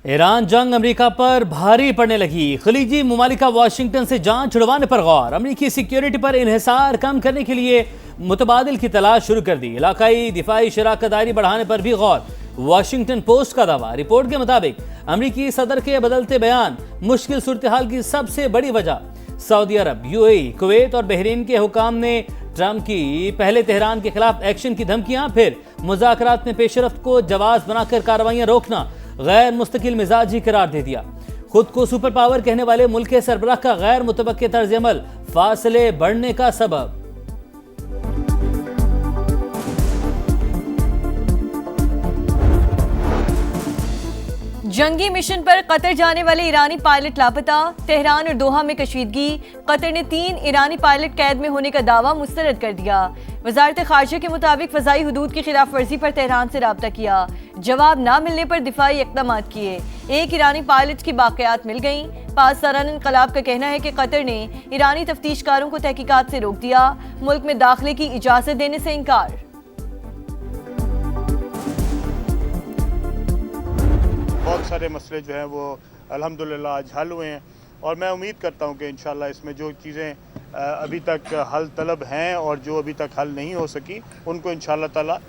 Iran जंग America पर भारी पड़ने लगी। खलीजी मुमालिका वाशिंगटन से जान छुड़वाने पर गौर। अमेरिकी सिक्योरिटी पर इन्हिसार कम करने के लिए मुतबादिल की तलाश शुरू कर दी। इलाकाई दिफाई शराकत दारी बढ़ाने पर भी गौर। वाशिंगटन पोस्ट का दावा। रिपोर्ट के मुताबिक अमेरिकी सदर के बदलते बयान मुश्किल सूरत हाल की सबसे बड़ी वजह। सऊदी अरब, यूएई, कुवैत और बहरीन के हुकाम ने ट्रंप की पहले तेहरान के खिलाफ एक्शन की धमकियां, फिर मुज़ाकरात में पेशरफ्त को जवाज बनाकर कार्रवाइयां रोकना गैर मुस्तकिल मिजाजी करार दे दिया। खुद को सुपर पावर कहने वाले मुल्क के सरबराह का गैर मुतवक्के तर्ज अमल फासले बढ़ने का सबब। जंगी मिशन पर कतर जाने वाले ईरानी पायलट लापता। तेहरान और दोहा में कशीदगी। कतर ने 3 ईरानी पायलट कैद में होने का दावा मुस्तरद कर दिया। वजारत खारजा के मुताबिक फ़ज़ाई हुदूद की खिलाफ वर्जी पर तेहरान से राब्ता किया। जवाब न मिलने पर दिफाई इक़दाम किए। 1 ईरानी पायलट की बाक़ियात मिल गईं। पासदारान इनक़लाब का कहना है कि कतर ने ईरानी तफ्तीशकारों को तहकीकात से रोक दिया। मुल्क में दाखिले की इजाज़त देने से इनकार। बहुत सारे मसले जो हैं वो अल्हम्दुलिल्लाह आज हल हुए हैं और मैं उम्मीद करता हूं कि इंशाल्लाह इसमें जो चीज़ें अभी तक हल तलब हैं और जो अभी तक हल नहीं हो सकी उनको इंशाल्लाह ताला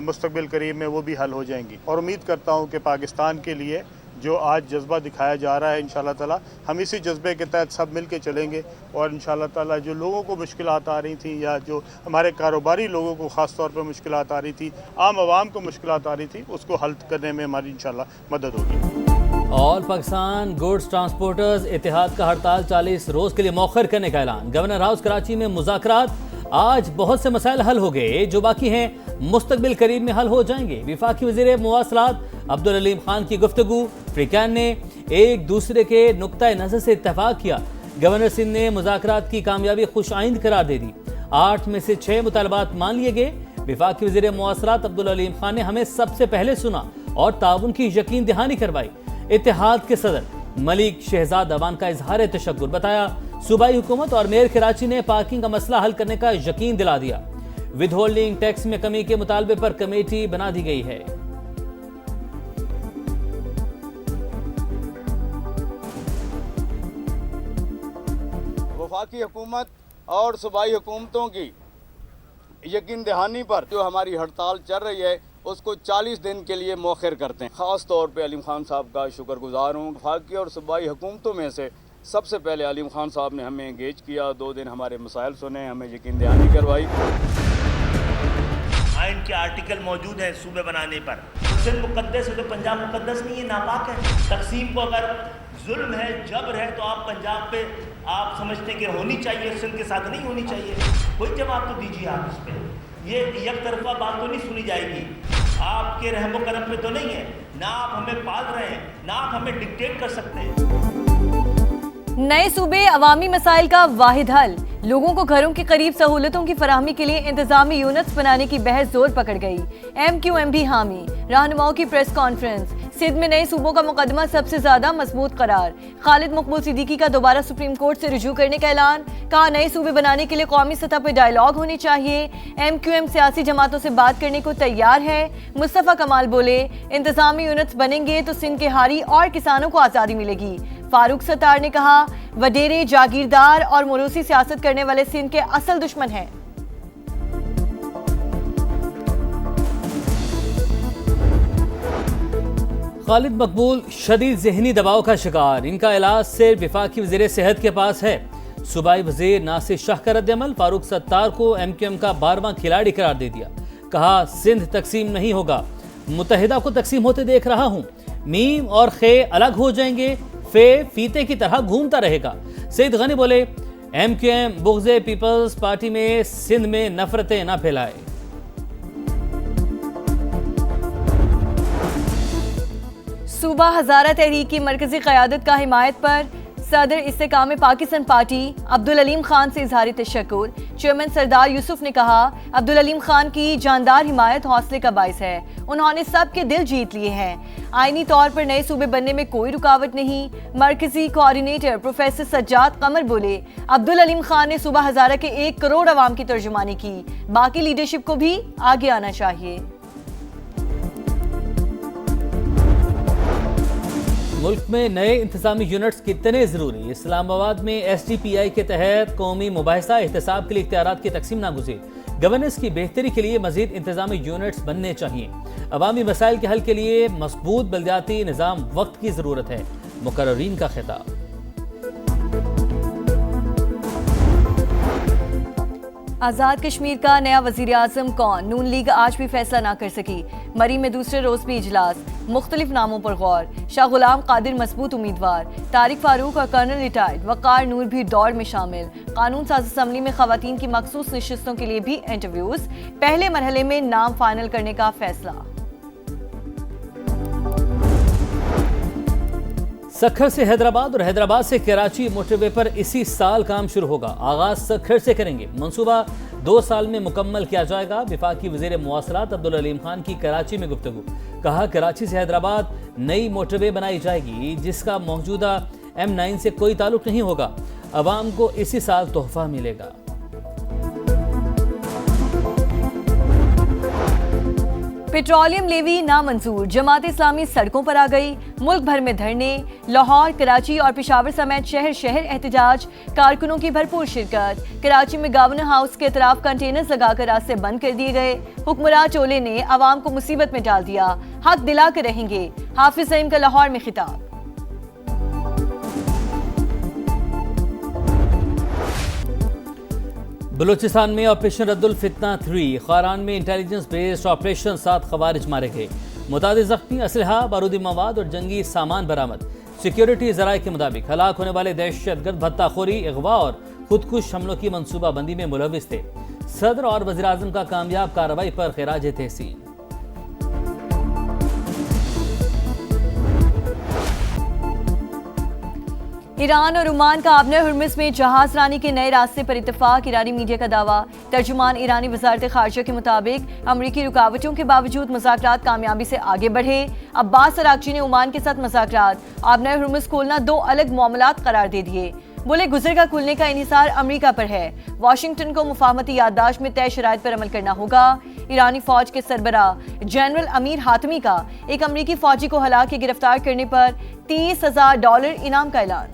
मुस्तक़बिल करीब में वो भी हल हो जाएंगी। और उम्मीद करता हूं कि पाकिस्तान के लिए जो आज जज्बा दिखाया जा रहा है इंशाल्लाह ताला हम इसी जज्बे के तहत सब मिल के चलेंगे और इंशाल्लाह ताला जो लोगों को मुश्किलात आ रही थी या जो हमारे कारोबारी लोगों को ख़ास तौर पर मुश्किलात आ रही थी, आम आवाम को मुश्किलात आ रही थी, उसको हल करने में हमारी इंशाल्लाह मदद होगी। ऑल पाकिस्तान गुड्स ट्रांसपोर्टर्स इत्तेहाद का हड़ताल 40 रोज़ के लिए मौखर करने का ऐलान। गवर्नर हाउस कराची में मुज़ाकरात। आज बहुत से मसाइल हल हो गए, जो बाकी हैं मुस्तकबिल करीब में हल हो जाएंगे। वफाकी वज़ीर मवासलात अब्दुल अलीम खान की गुफ्तगू। फ्रीकैन ने एक दूसरे के नुक्ता नज़र से इत्तफाक किया। गवर्नर सिंध ने मुज़ाकरात की कामयाबी खुश आइंद करार दे दी। 8 में से 6 मुतालबात मान लिए गए। वफाकी वज़ीर मवासलात अब्दुल अलीम खान ने हमें सबसे पहले सुना और ताउन की यकीन दहानी करवाई। इत्तेहाद के सदर मलिक शहजाद अवान का इजहार तशक्कुर बताया। सूबाई हुकूमत और मेयर कराची ने पार्किंग का मसला हल करने का यकीन दिला दिया। विद होल्डिंग टैक्स में कमी के मुतालबे पर कमेटी बना दी गई है। वफाकी हुकूमत और सूबाई हुकूमतों की यकीन दहानी पर जो हमारी हड़ताल चल रही है उसको 40 दिन के लिए मौखर करते हैं। ख़ास तौर पे अलीम खान साहब का शुक्रगुजार हूँ। वफाकी और सूबाई हुकूमतों में से सबसे पहले अलीम खान साहब ने हमें एंगेज किया, 2 दिन हमारे मसाइल सुने, हमें यकीन दहानी करवाई। आइन के आर्टिकल मौजूद है सूबे बनाने पर। सिंध मुकद्दस है तो पंजाब मुकद्दस नहीं है, नापाक है। तकसीम को अगर जुल्म है, जबर है, तो आप पंजाब पे आप समझते हैं कि होनी चाहिए, सिंध के साथ नहीं होनी चाहिए। कोई जवाब तो दीजिए आप इस पर। ये एक तरफा बात तो नहीं सुनी जाएगी। आपके रहमो करम पे तो नहीं है ना, आप हमें पाल रहे हैं ना आप हमें डिक्टेट कर सकते हैं। नए सूबे अवामी मसाइल का वाहिद हल। लोगों को घरों के करीब सहूलतों की फराहमी के लिए इंतजामी यूनिट्स बनाने की बहस जोर पकड़ गई। MQM भी हामी। रहनुमाओं की प्रेस कॉन्फ्रेंस। सिंध में नए सूबों का मुकदमा सबसे ज्यादा मजबूत करार। खालिद मकबूल सिद्दीकी का दोबारा सुप्रीम कोर्ट से रुजू करने का ऐलान। कहा नए सूबे बनाने के लिए कौमी सतह पर डायलॉग होनी चाहिए। MQM सियासी जमातों से बात करने को तैयार है। मुस्तफा कमाल बोले इंतजामी यूनिट्स बनेंगे तो सिंध के हारी और किसानों को आज़ादी मिलेगी। फारूक सत्तार ने कहा वडेरे, जागीरदार और मोरूसी सियासत करने वाले सिंध के असल दुश्मन हैं। खालिद मकबूल शदीद ज़हनी दबाव का शिकार। इनका इलाज सिर्फ वफाकी वज़ीर सेहत के पास है। सूबाई वज़ीर नासिर शाह का रद्द-ए-अमल। फारूक सत्तार को MQM का 12वां खिलाड़ी करार दे दिया। कहा सिंध तकसीम नहीं होगा, मुत्तहिदा को तकसीम होते देख रहा हूँ। मीम और खे अलग हो जाएंगे, फे फीते की तरह घूमता रहेगा। सईद गनी बोले MQM बुग़्ज़े पीपल्स पार्टी में सिंध में नफरतें न फैलाए। सूबा हज़ारा तहरीक की मरकजी क़यादत का हिमायत पर सदर इस्तेकाम पाकिस्तान पार्टी अब्दुल अलीम खान से इजहार तशक्कुर। चेयरमैन सरदार यूसुफ ने कहा अब्दुल अलीम खान की जानदार हिमायत हौसले का बाइस है। उन्होंने सबके दिल जीत लिए हैं। आईनी तौर पर नए सूबे बनने में कोई रुकावट नहीं। मरकजी कोऑर्डिनेटर प्रोफेसर सज्जाद कमर बोले अब्दुल अलीम खान ने सूबा हज़ारा के 1 करोड़ अवाम की तर्जुमानी की। बाकी लीडरशिप को भी आगे आना चाहिए। मुल्क में नए इंतजामी यूनिट्स कितने जरूरी? इस्लामाबाद में SDPI के तहत कौमी मुबाहिसा एहतसाब के लिए इख्तियारात की तकसीम नागुज़ीर। गवर्नेंस की बेहतरी के लिए मजीद इंतजामी यूनिट्स बनने चाहिए। अवामी मसाइल के हल के लिए मजबूत बल्दियाती निज़ाम वक्त की ज़रूरत है। मुकर्रीन का खिताब। आज़ाद कश्मीर का नया वज़ीर आज़म कौन? नून लीग आज भी फैसला ना कर सकी। मरी में दूसरे रोज भी इजलास, मुख्तलिफ नामों पर गौर। शाह गुलाम कादिर मजबूत उम्मीदवार, तारिक फारूक और कर्नल रिटायर्ड वक़ार नूर भी दौड़ में शामिल। कानून साज असम्बली में खवातीन की मखसूस नशिस्तों के लिए भी इंटरव्यूज। पहले मरहले में नाम फाइनल करने का फैसला। सक्खर से हैदराबाद और हैदराबाद से कराची मोटरवे पर इसी साल काम शुरू होगा। आगाज सक्खर से करेंगे। मंसूबा 2 साल में मुकम्मल किया जाएगा। वफाकी वज़ीर मवासलात अब्दुल अलीम खान की कराची में गुफ्तगू। कहा कराची से हैदराबाद नई मोटरवे बनाई जाएगी जिसका मौजूदा M9 से कोई ताल्लुक नहीं होगा। अवाम को इसी साल तोहफा मिलेगा। पेट्रोलियम लेवी नामंजूर, जमात इस्लामी सड़कों पर आ गई। मुल्क भर में धरने, लाहौर, कराची और पेशावर समेत शहर शहर एहतजाज। कारकुनों की भरपूर शिरकत। कराची में गवर्नर हाउस के अतराफ कंटेनर्स लगाकर रास्ते बंद कर दिए गए। हुक्मरान टोले ने आवाम को मुसीबत में डाल दिया। हक दिला कर रहेंगे। हाफिज सईम का लाहौर में खिताब। बलूचिस्तान में ऑपरेशन रद्दुल फितना 3, खारान में इंटेलिजेंस बेस्ड ऑपरेशन 7 खवारिज मारे गए। मुतादिद जख्मी, असलहा, बारूदी मवाद और जंगी सामान बरामद। सिक्योरिटी जराये के मुताबिक हलाक होने वाले दहशतगर्द भत्ताखोरी, अगवा और खुदकुश हमलों की मनसूबाबंदी में मुलविस थे। सदर और वज़ीर आज़म का कामयाब कार्रवाई पर खिराज तहसीन। ईरान और ओमान का आबनर हुर्मुज़ में जहाज रानी के नए रास्ते पर इत्तेफाक। ईरानी मीडिया का दावा। तर्जुमान ईरानी वज़ारत ख़ारजा के मुताबिक अमरीकी रुकावटों के बावजूद मुज़ाकरात कामयाबी से आगे बढ़े। अब्बास अरागची ने ओमान के साथ मुज़ाकरात आबनर हुर्मुज़ खोलना 2 अलग मामलात करार दे दिए। बोले गुजर का खुलने का इन्हिसार अमरीका पर है। वाशिंगटन को मुफाहमती याददाश्त में तय शराइत पर अमल करना होगा। ईरानी फौज के सरबराह जनरल अमीर हातमी का एक अमरीकी फौजी को हला के गिरफ्तार करने पर $30,000 इनाम का ऐलान।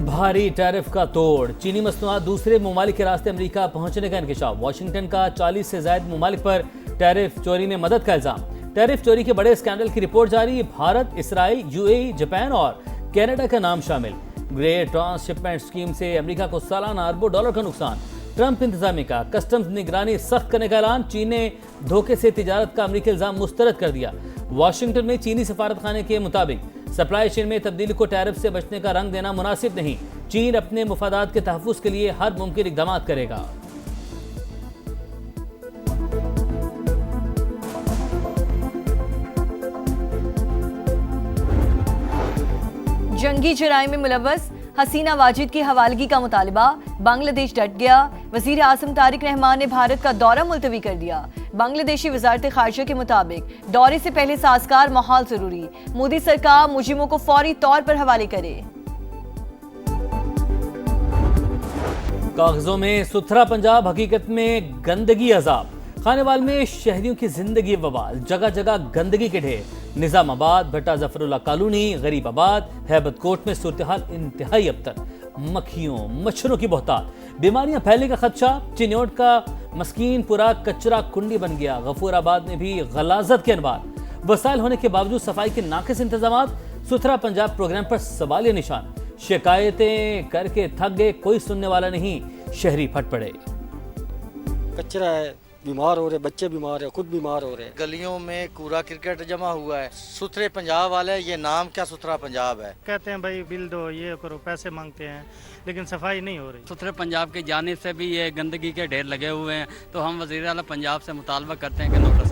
भारी टैरिफ का तोड़। चीनी मसनूआत दूसरे ममालिक के रास्ते अमेरिका पहुंचने का इंकशाफ। वाशिंगटन का 40 से ज्यादा ममालिक पर टैरिफ चोरी में मदद का इल्जाम। टैरिफ चोरी के बड़े स्कैंडल की रिपोर्ट जारी। भारत, इसराइल, UAE, जापान और कनाडा का नाम शामिल। ग्रेट ट्रांसशिपमेंट स्कीम से अमेरिका को सालाना अरबों डॉलर का नुकसान। ट्रंप इंतजामिया का कस्टम्स निगरानी सख्त करने का ऐलान। चीन ने धोखे से तिजारत का अमेरिकी इल्जाम मुस्तरद कर दिया। वाशिंगटन में चीनी सफारत खाने के मुताबिक सप्लाई चेन में तब्दीली को टैरिफ से बचने का रंग देना मुनासिब नहीं। चीन अपने मुफादात के तहफ़्फ़ुज़ के लिए हर मुमकिन इक़दाम करेगा। जंगी जराइम में मुलव्वस हसीना वाजिद की हवालगी का मुतालिबा। बांग्लादेश डट गया। वज़ीर आज़म तारिक रहमान ने भारत का दौरा मुलतवी कर दिया। बांग्लादेशी वज़ारत ख़ारजा के मुताबिक दौरे से पहले साज़गार माहौल जरूरी। मोदी सरकार मुजरिमों को फौरी तौर पर हवाले करे। कागजों में सुथरा पंजाब, हकीकत में गंदगी अजाब। खानेवाल में शहरियों की जिंदगी बवाल, जगह जगह गंदगी के ढेर। निजामाबाद, भट्टा जफरुल्ला कॉलोनी, गरीबाबाद, हैबत कोट में सूरत हाल इंतहाई अबतर। मक्खियों मच्छरों की बहुतात, बीमारियां फैलने का खदशा। चिन्योट का मस्कीनपुरा कचरा कुंडी बन गया। गफूराबाद में भी गलाजत के अनवार। वसाइल होने के बावजूद सफाई के नाकिस इंतजाम। सुथरा पंजाब प्रोग्राम पर सवालिया निशान। शिकायतें करके थक गए, कोई सुनने वाला नहीं। शहरी फट पड़े। कचरा है, बीमार हो रहे, बच्चे बीमार है, खुद बीमार हो रहे। गलियों में कूड़ा क्रिकेट जमा हुआ है। सुथरे पंजाब वाले, ये नाम क्या सुथरा पंजाब है? कहते हैं भाई बिल दो, ये करो, पैसे मांगते हैं, लेकिन सफाई नहीं हो रही। सुथरे पंजाब की जानिब से भी ये गंदगी के ढेर लगे हुए हैं, तो हम वज़ीर आला पंजाब से मुतालबा करते हैं कि नोटिस।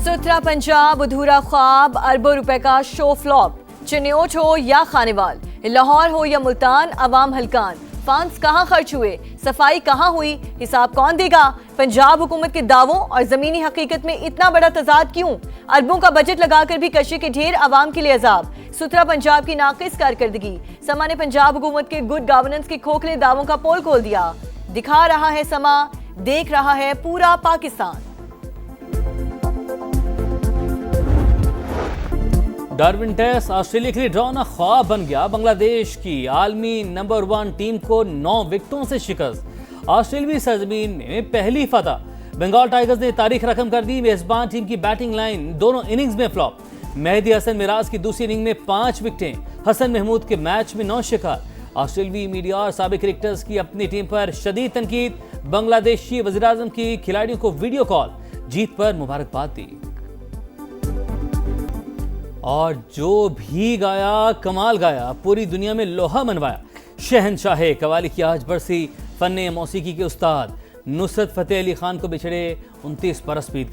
सुथरा पंजाब अधूरा ख्वाब, अरबों रुपए का शो फ्लॉप। चिन्योट हो या खानेवाल, लाहौर हो या मुल्तान, अवाम हलकान। फंड्स कहाँ खर्च हुए, सफाई कहाँ हुई, हिसाब कौन देगा? पंजाब हुकूमत के दावों और जमीनी हकीकत में इतना बड़ा तजाद क्यों? अरबों का बजट लगाकर भी कशे के ढेर, अवाम के लिए अजाब। सुथरा पंजाब की नाकिस कारकर्दगी। समा ने पंजाब हुकूमत के गुड गवर्नेंस के खोखले दावों का पोल खोल दिया। दिखा रहा है समा देख रहा है पूरा पाकिस्तान। डार्विन टेस्ट ऑस्ट्रेलिया के लिए ड्रॉना ख्वाब बन गया। बांग्लादेश की आलमी नंबर 1 टीम को 9 विकेटों से शिकस्त। ऑस्ट्रेलियाई सरजमीन में पहली फतह। बंगाल टाइगर्स ने तारीख रकम कर दी। मेजबान टीम की बैटिंग लाइन दोनों इनिंग्स में फ्लॉप। मेहदी हसन मिराज की दूसरी इनिंग में 5 विकेटें। हसन महमूद के मैच में 9 शिकार। ऑस्ट्रेलियाई मीडिया और साबिक क्रिकेटर्स की अपनी टीम पर शदीद तनकीद। बांग्लादेशी वज़ीर-ए-आज़म की खिलाड़ियों को वीडियो कॉल, जीत पर मुबारकबाद दी। और जो भी गाया कमाल गाया, पूरी दुनिया में लोहा मनवाया। शहनशाह कवाली की आज बरसी। फन्ने मौसीकी के उस्ताद नुसरत फतेह अली खान को बिछड़े 29 बरस बीत